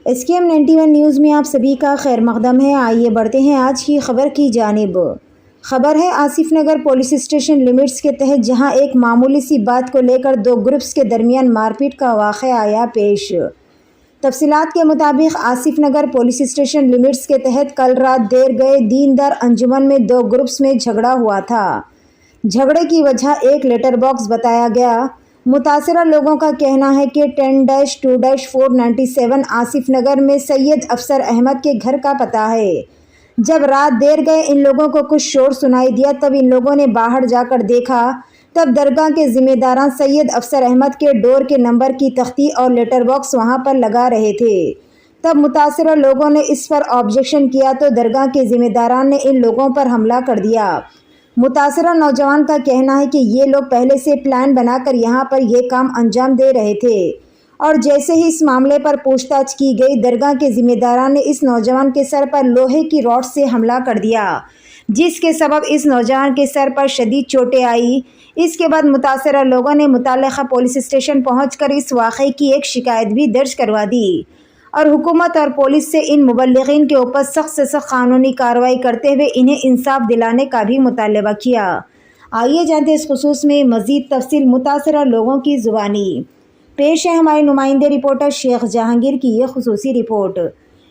SKM 91 news में आप सभी का खैर मकदम है। आइए बढ़ते हैं आज की खबर की जानिब। खबर है आसिफ नगर पुलिस स्टेशन लिमिट्स के तहत, जहां एक मामूली सी बात को लेकर दो ग्रुप्स के दरमियान मारपीट का वाक़या आया पेश। तफसीलात के मुताबिक आसिफ नगर पुलिस स्टेशन लिमिट्स के तहत कल रात देर गए दीनदार अंजुमन में दो ग्रुप्स में झगड़ा हुआ था। झगड़े की वजह एक लेटर बॉक्स बताया गया। मुतासरा लोगों का कहना है कि 10-2-497 आसिफ नगर में सैयद अफसर अहमद के घर का पता है। जब रात देर गए इन लोगों को कुछ शोर सुनाई दिया, तब इन लोगों ने बाहर जाकर देखा, तब दरगाह के जिम्मेदारान सैयद अफसर अहमद के डोर के नंबर की तख्ती और लेटर बॉक्स वहां पर लगा रहे थे। तब मुतासरा लोगों ने इस पर ऑब्जेक्शन किया तो दरगाह के जिम्मेदारान ने इन लोगों पर हमला कर दिया। मुतासरा नौजवान का कहना है कि ये लोग पहले से प्लान बनाकर यहाँ पर ये काम अंजाम दे रहे थे और जैसे ही इस मामले पर पूछताछ की गई, दरगाह के जिम्मेदारान ने इस नौजवान के सर पर लोहे की रॉड से हमला कर दिया, जिसके सबब इस नौजवान के सर पर शदीद चोटें आई। इसके बाद मुतासरा लोगों ने मुताल्लिक़ा पुलिस स्टेशन पहुंचकर इस वाक़े की एक शिकायत भी दर्ज करवा दी और हुकूमत और पुलिस से इन मुबल्लिगीन के ऊपर सख्त से सख्त कानूनी कार्रवाई करते हुए इन्हें इंसाफ दिलाने का भी मुतालबा किया। आइए जानते इस खुसूस में मज़ीद तफसील मुतासरा लोगों की ज़ुबानी। पेश है हमारे नुमाइंदे रिपोर्टर शेख जहांगीर की ये खुसूसी रिपोर्ट।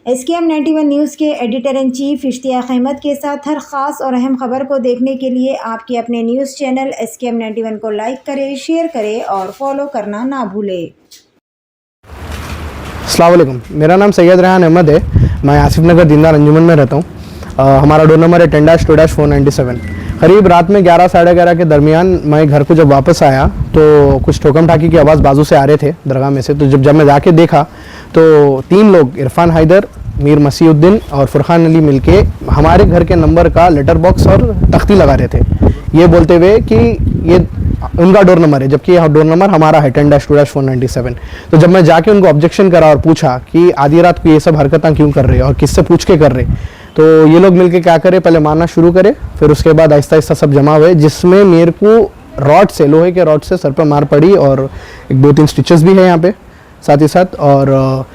SKM 91 न्यूज़ के editor in chief Ishtiaq Ahmed के साथ हर ख़ास और अहम खबर को देखने के लिए आपके अपने न्यूज़ चैनल SKM 91 को लाइक करें, शेयर करें और फॉलो करना ना भूलें। अस्सलाम वालेकुम, मेरा नाम सैयद रेहान अहमद है। मैं आसिफ नगर दीनदार अंजुमन में रहता हूँ। हमारा डोर नंबर है 10-2-497। करीब रात में 11 साढ़े 11 के दरमियान मैं घर को जब वापस आया तो कुछ ठोकम ठाकी की आवाज़ बाजू से आ रहे थे दरगाह में से। तो जब मैं जाके देखा तो 3 लोग इरफान हैदर, मीर मसीउद्दीन और फुरखान अली मिलके हमारे घर के नंबर का लेटर बॉक्स और तख्ती लगा रहे थे, ये बोलते हुए कि ये उनका डोर नंबर है, जबकि यह डोर नंबर हमारा है 10-2-497। तो जब मैं जाके उनको ऑब्जेक्शन करा और पूछा कि आधी रात को ये सब हरकतें क्यों कर रहे और किससे पूछ के कर रहे, तो ये लोग मिलके क्या करे, पहले मारना शुरू करे, फिर उसके बाद आहिस्ता आहिस्ता सब जमा हुए, जिसमें मेरे को रॉड से, लोहे के रॉड से सर पर मार पड़ी और 1-2-3 स्टिचेस भी है यहाँ पे साथ ही साथ। और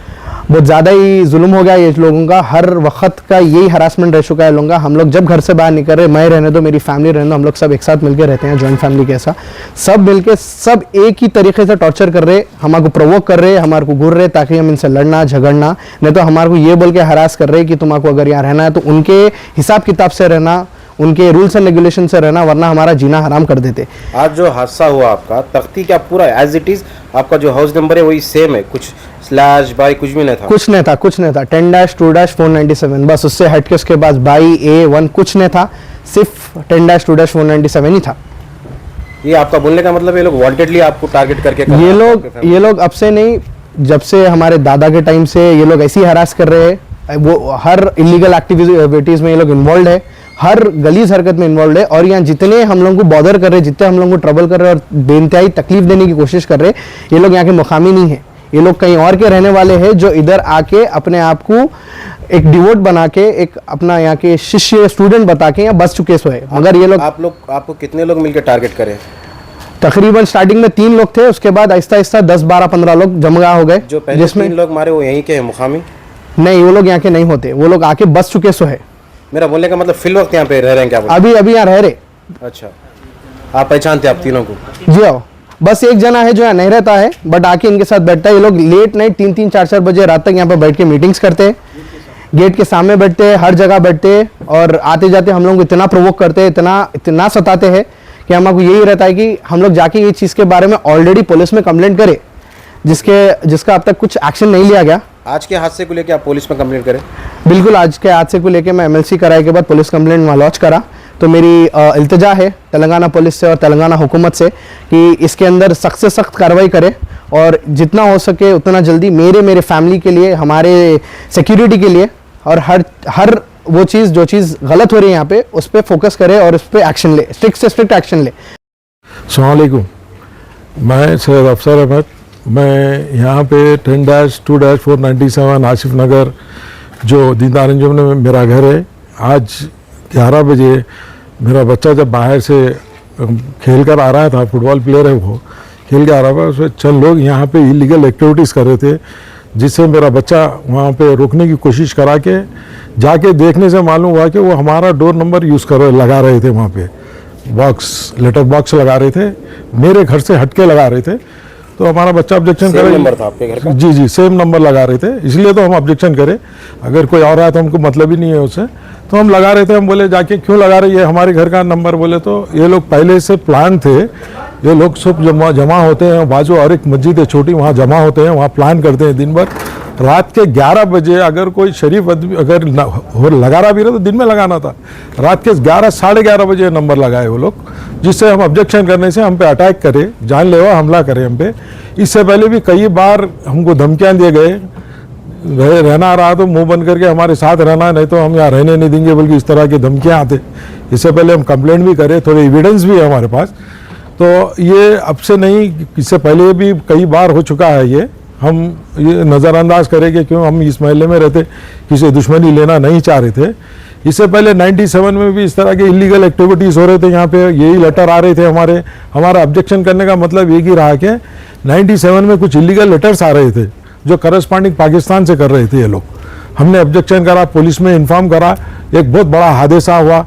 बहुत ज़्यादा ही जुल्म हो गया ये लोगों का, हर वक्त का यही हरासमेंट रह चुका है लोगों का। हम लोग जब घर से बाहर निकल रहे, मैं रहने दो, मेरी फैमिली रहने दो, हम लोग सब एक साथ मिलकर रहते हैं, जॉइंट फैमिली के ऐसा सब मिलके सब एक ही तरीके से टॉर्चर कर रहे, हमारे को प्रोवोक कर रहे, हमारे को घूर रहे ताकि हम इनसे लड़ना झगड़ना, नहीं तो हमारे को ये बोल के हरास कर रहे कि तुम्हारे अगर यहाँ रहना है तो उनके हिसाब किताब से रहना, उनके रूल्स एंड रेगुलेशन से रहना, वरना हमारा जीना हराम कर देते। आज जो हादसा हुआ आपका, तख्ती क्या पूरा एज इट इज आपका जो हाउस नंबर है वही सेम है, कुछ स्लैश बाई कुछ भी नहीं था? कुछ नहीं था 10-2-497, बस उससे हट के उसके बाद बाई A1 कुछ नहीं था, सिर्फ 10-2-497 ही था। ये आपका बोलने का मतलब ये लोग वांटेडली आपको टारगेट करके ये लोग अब से नहीं, जब से हमारे दादा के टाइम से ये लोग ऐसे ही हरास कर रहे हैं। वो हर इलीगल एक्टिविटीज में ये लोग इन्वॉल्व है, हर गलीज हरकत में इन्वॉल्व है और यहाँ जितने हम लोगों को बॉदर कर रहे हैं, जितने हम लोगों को ट्रबल कर रहे हैं और बेइंतहाई तकलीफ देने की कोशिश कर रहे हैं, ये लोग यहाँ के मुकामी नहीं है, ये लोग कहीं और के रहने वाले हैं जो इधर आके अपने आप को एक डिवोट बना के, एक अपना यहाँ के शिष्य स्टूडेंट बता के यहाँ बस चुके है। मगर ये लोग आपको कितने लोग मिलकर टारगेट करें? तकरीबन स्टार्टिंग में 3 लोग थे, उसके बाद आहिस्ता आहिस्ता 10-12-15 लोग जमा हो गए। जो पहले 3 लोग मारे वो यहीं के हैं, मुकामी नहीं, वो लोग यहाँ के नहीं होते, वो लोग आके बस चुके है। मेरा बोलने का मतलब फिल वक्त यहाँ पे रह रहे हैं क्या? अभी यहाँ रह रहे। अच्छा, आप पहचानते आप तीनों को? जी आओ, बस एक जना है जो यहाँ नहीं रहता है, बट आके इनके साथ बैठता है। ये लोग लेट नाइट 3-3, 4-4 बजे रात तक यहाँ पे बैठ के मीटिंग्स करते हैं, गेट के सामने बैठते हैं, हर जगह बैठते हैं और आते जाते हम लोग को इतना प्रोवोक करते हैं, इतना सताते हैं कि हमको यही रहता है कि हम लोग जाके ये चीज़ के बारे में ऑलरेडी पुलिस में कंप्लेंट करें, जिसका अब तक कुछ एक्शन नहीं लिया गया। आज के हादसे को लेकर आप पुलिस में कंप्लेंट करें? बिल्कुल, आज के हादसे को लेकर मैं MLC कराए के बाद पुलिस कंप्लेंट वहाँ लॉन्च करा। तो मेरी इल्तिजा है तेलंगाना पुलिस से और तेलंगाना हुकूमत से कि इसके अंदर सख्त से सख्त कार्रवाई करे और जितना हो सके उतना जल्दी मेरे फैमिली के लिए, हमारे सिक्योरिटी के लिए और हर वो चीज़ जो चीज़ गलत हो रही है यहाँ पे उस पर फोकस करे और उस पर एक्शन ले, स्ट्रिक्ट से स्ट्रिक्ट एक्शन ले। अस्सलाम वालेकुम, मैं सैयद अफसर अहमद, मैं यहाँ पे 10-2-497 आसिफ नगर जो दीनदार अंजुमन में मेरा घर है। आज 11 बजे मेरा बच्चा जब बाहर से खेल कर आ रहा था, फुटबॉल प्लेयर है वो, खेल के आ रहा था, उसमें चंद लोग यहाँ पे इलीगल एक्टिविटीज़ कर रहे थे जिससे मेरा बच्चा वहाँ पे रोकने की कोशिश करा के जाके देखने से मालूम हुआ कि वो हमारा डोर नंबर लगा रहे थे वहाँ पे, बॉक्स, लेटर बॉक्स लगा रहे थे, मेरे घर से हटके लगा रहे थे। तो हमारा बच्चा ऑब्जेक्शन करे, नंबर था आपके घर का? जी सेम नंबर लगा रहे थे, इसलिए तो हम ऑब्जेक्शन करे। अगर कोई और आया तो हमको मतलब ही नहीं है उससे, तो हम लगा रहे थे। हम बोले जाके क्यों लगा रहे, ये हमारे घर का नंबर। बोले तो ये लोग पहले से प्लान थे, ये लोग सब जमा होते हैं बाजू, और एक मस्जिद है छोटी, वहाँ जमा होते हैं, वहाँ प्लान करते हैं दिन भर। रात के 11 बजे अगर कोई शरीफ आदमी अगर लगा रहा भी रहा तो दिन में लगाना था। रात के 11 साढ़े 11 बजे नंबर लगाए वो लोग, जिससे हम ऑब्जेक्शन करने से हम पे अटैक करे, जानलेवा हमला करे हम पे। इससे पहले भी कई बार हमको धमकियां दिए गए, रहना रहा तो मुंह बंद करके हमारे साथ रहना, नहीं तो हम यहाँ रहने नहीं देंगे, बल्कि इस तरह की धमकियां आते। इससे पहले हम कंप्लेंट भी करे, थोड़े एविडेंस भी है हमारे पास। तो ये अब से नहीं, इससे पहले भी कई बार हो चुका है। ये हम ये नज़रअंदाज करें कि क्यों हम इस महल्ले में रहते, किसी दुश्मनी लेना नहीं चाह रहे थे। इससे पहले 97 में भी इस तरह के इलीगल एक्टिविटीज़ हो रहे थे यहाँ पे, यही लेटर आ रहे थे हमारा ऑब्जेक्शन करने का मतलब एक ही रहा कि 97 में कुछ इलीगल लेटर्स आ रहे थे जो करस्पॉन्डिंग पाकिस्तान से कर रहे थे ये लोग। हमने ऑब्जेक्शन करा, पुलिस में इन्फॉर्म करा, एक बहुत बड़ा हादसा हुआ।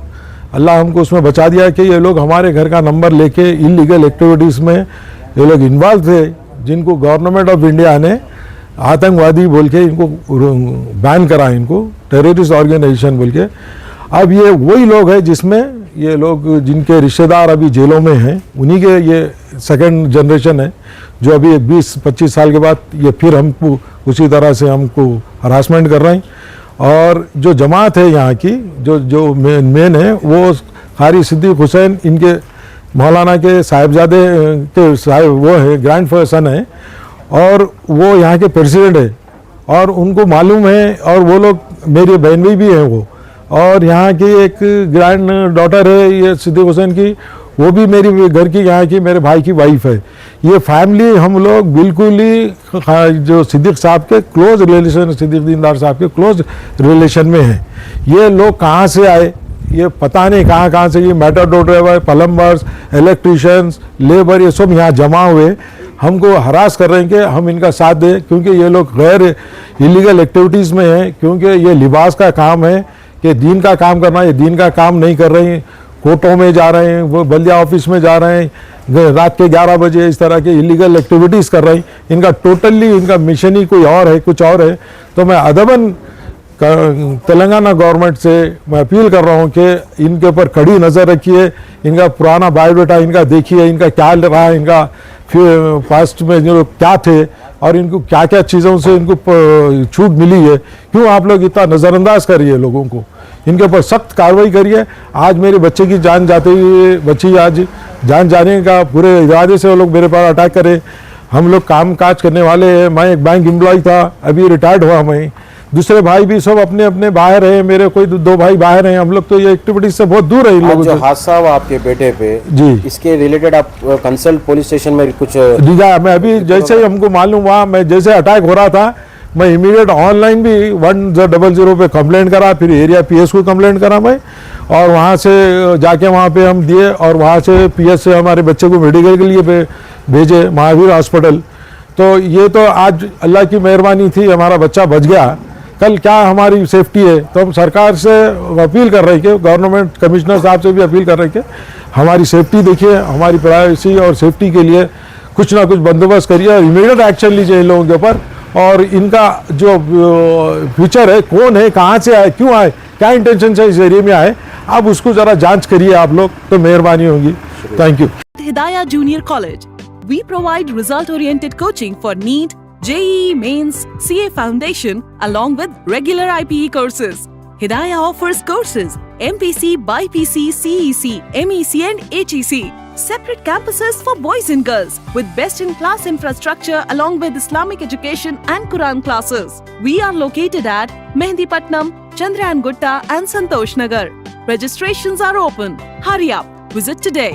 अल्लाह हमको उसमें बचा दिया कि ये लोग हमारे घर का नंबर लेके इलीगल एक्टिविटीज़ में ये लोग इन्वॉल्व थे, जिनको गवर्नमेंट ऑफ इंडिया ने आतंकवादी बोल के इनको बैन करा, इनको टेररिस्ट ऑर्गेनाइजेशन बोल के। अब ये वही लोग हैं जिसमें ये लोग जिनके रिश्तेदार अभी जेलों में हैं, उन्हीं के ये सेकंड जनरेशन है जो अभी 20-25 साल के बाद ये फिर हमको उसी तरह से हमको हरासमेंट कर रहे हैं। और जो जमात है यहाँ की, जो मेन है, वो कारी सिद्दीक हुसैन, इनके मौलाना के साहिबजादे के साहिब वो है, ग्रैंड सन है, और वो यहाँ के प्रेसिडेंट है, और उनको मालूम है। और वो लोग मेरी बहन भी हैं वो, और यहाँ की एक ग्रैंड डॉटर है ये सिद्दीक हुसैन की, वो भी मेरी घर की, यहाँ की मेरे भाई की वाइफ है। ये फैमिली हम लोग बिल्कुल ही जो सिद्दीक साहब के क्लोज रिलेशन, सिद्दीक दीनदार साहब के क्लोज रिलेशन में है। ये लोग कहाँ से आए ये पता नहीं, कहाँ से, ये Matador driver, plumbers, electricians, labour, ये सब यहाँ जमा हुए हमको हरास कर रहे हैं कि हम इनका साथ दें, क्योंकि ये लोग गैर इलीगल एक्टिविटीज़ में हैं। क्योंकि ये लिबास का काम है कि दीन का काम करना, ये दीन का काम नहीं कर रहे हैं। कोर्टों में जा रहे हैं, वो बल्दिया ऑफिस में जा रहे हैं, रात के 11 बजे इस तरह के इलीगल एक्टिविटीज़ कर रहे हैं। इनका टोटली इनका मिशन ही कोई और है, कुछ और है। तो मैं अदबन तेलंगाना गवर्नमेंट से मैं अपील कर रहा हूँ कि इनके ऊपर कड़ी नज़र रखिए, इनका पुराना बायोडाटा इनका देखिए, इनका क्या रहा है, इनका फिर पास्ट में जो क्या थे और इनको क्या क्या चीज़ों से इनको छूट मिली है। क्यों आप लोग इतना नज़रअंदाज करिए लोगों को, इनके ऊपर सख्त कार्रवाई करिए। आज मेरे बच्चे की जान जाते हुए, बच्ची आज जान जाने का पूरे इरादे से वो लोग मेरे पास अटैक करे। हम लोग काम काज करने वाले हैं, मैं एक बैंक एम्प्लॉय था, अभी रिटायर्ड हुआ मैं, दूसरे भाई भी सब अपने अपने बाहर हैं, मेरे कोई 2 भाई बाहर हैं। हम लोग तो ये एक्टिविटीज से बहुत दूर है इन लोगों से। जो हादसा हुआ आपके बेटे पे जी, इसके रिलेटेड आप कंसल्ट पुलिस स्टेशन में कुछ जी मैं अभी जैसे ही हमको मालूम हुआ, मैं जैसे अटैक हो रहा था, मैं इमीडिएट ऑनलाइन भी 100 पे कंप्लेंट करा, फिर एरिया पीएस को कंप्लेंट करा मैं, और वहाँ से जाके वहाँ पे हम दिए, और वहाँ से पीएस से हमारे बच्चे को मेडिकल के लिए भेजे महावीर हॉस्पिटल। तो ये तो आज अल्लाह की मेहरबानी थी, हमारा बच्चा बच गया। कल क्या हमारी सेफ्टी है, तो हम सरकार से अपील कर रहे हैं, गवर्नमेंट कमिश्नर साहब से भी अपील कर रहे हैं कि हमारी सेफ्टी देखिए, हमारी प्राइवेसी और सेफ्टी के लिए कुछ ना कुछ बंदोबस्त करिए और इमीडिएट एक्शन लीजिए इन लोगों के ऊपर। और इनका जो फ्यूचर है, कौन है, कहाँ से आए, क्यों आए, क्या इंटेंशन से इस एरिया में आए, आप उसको ज़रा जांच करिए आप लोग, तो मेहरबानी होगी। Thank you. Hidayah Junior College. We provide result-oriented coaching for NEET, JEE Mains, CA Foundation, along with regular IPE courses. Hidayah offers courses MPC, BIPC, CEC, MEC and HEC. Separate campuses for boys and girls with best-in-class infrastructure along with Islamic education and Quran classes. We are located at Mehdipatnam, Chandrayan Gutta and Santosh Nagar. Registrations are open. Hurry up. Visit today.